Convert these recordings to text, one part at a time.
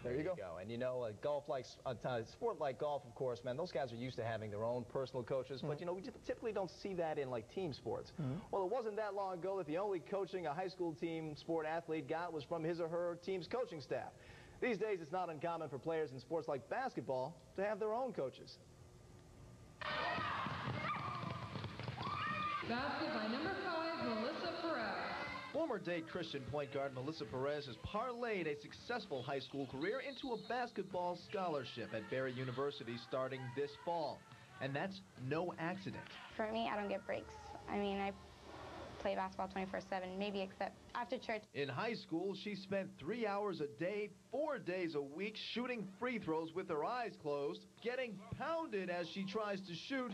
there you go. And you know, a sport like golf, of course, man, those guys are used to having their own personal coaches. But you know, we typically don't see that in like team sports. Well, it wasn't that long ago that the only coaching a high school team sport athlete got was from his or her team's coaching staff. These days, it's not uncommon for players in sports like basketball to have their own coaches. Basket by number 5, Melissa Perez. Former Dade Christian point guard Melissa Perez has parlayed a successful high school career into a basketball scholarship at Barry University starting this fall. And that's no accident. For me, I don't get breaks. I mean, I play basketball 24/7, maybe except after church. In high school, she spent 3 hours a day, 4 days a week, shooting free throws with her eyes closed, getting pounded as she tries to shoot,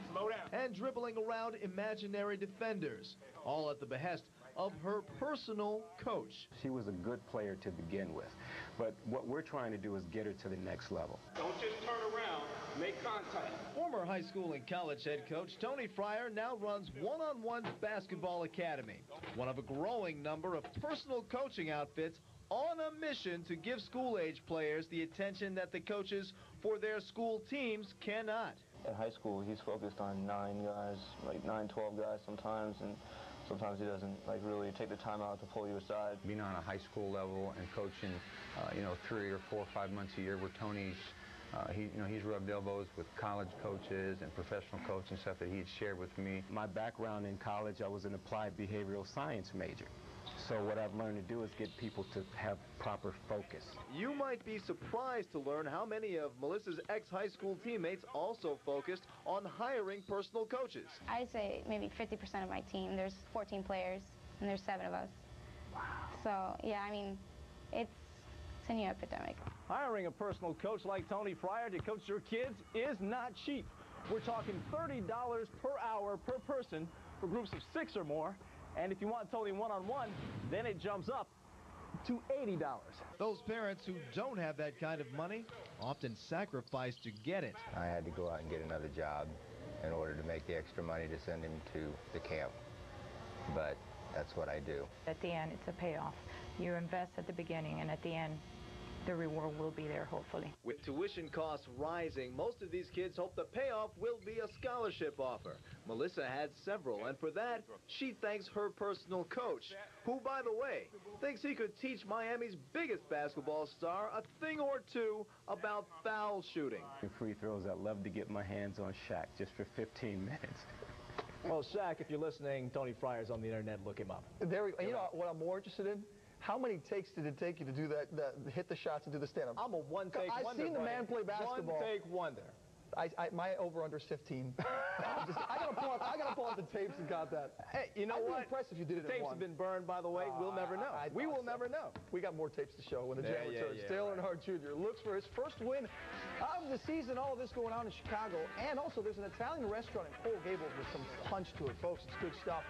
and dribbling around imaginary defenders, all at the behest of her personal coach. She was a good player to begin with, but what we're trying to do is get her to the next level. Don't just turn around, make contact. Former high school and college head coach Tony Fryer now runs One-on-One Basketball Academy, one of a growing number of personal coaching outfits on a mission to give school-age players the attention that the coaches for their school teams cannot. At high school, he's focused on 9 guys, like 9, 12 guys sometimes, and sometimes he doesn't really take the time out to pull you aside. Being on a high school level and coaching, 3 or 4 or 5 months a year where Tony's, he's rubbed elbows with college coaches and professional coaches and stuff that he had shared with me. My background in college, I was an applied behavioral science major. So what I've learned to do is get people to have proper focus. You might be surprised to learn how many of Melissa's ex-high school teammates also focused on hiring personal coaches. I'd say maybe 50% of my team. There's 14 players, and there's 7 of us. Wow. So, yeah, I mean, it's a new epidemic. Hiring a personal coach like Tony Fryer to coach your kids is not cheap. We're talking $30 per hour per person for groups of 6 or more. And if you want Tony one-on-one, then it jumps up to $80. Those parents who don't have that kind of money often sacrifice to get it. I had to go out and get another job in order to make the extra money to send him to the camp. But that's what I do. At the end, it's a payoff. You invest at the beginning, and at the end, the reward will be there, hopefully. With tuition costs rising, most of these kids hope the payoff will be a scholarship offer. Melissa had several, and for that, she thanks her personal coach, who, by the way, thinks he could teach Miami's biggest basketball star a thing or two about foul shooting. In free throws, I'd love to get my hands on Shaq just for 15 minutes. Well, Shaq, if you're listening, Tony Fryer's on the internet. Look him up. There we go. You know what I'm more interested in? How many takes did it take you to do that, hit the shots and do the stand-up? I'm a one-take wonder. I've seen the man play basketball. One-take wonder. My over-under is 15. I gotta pull out the tapes and got that. Hey, you know what? I'd be impressed if you did it in tapes one. have been burned, by the way. We'll never know. We will never know. We got more tapes to show when the Jam returns. Dale Earnhardt Jr. looks for his first win of the season. All of this going on in Chicago. And also, there's an Italian restaurant in Coral Gables with some punch to it, folks. It's good stuff.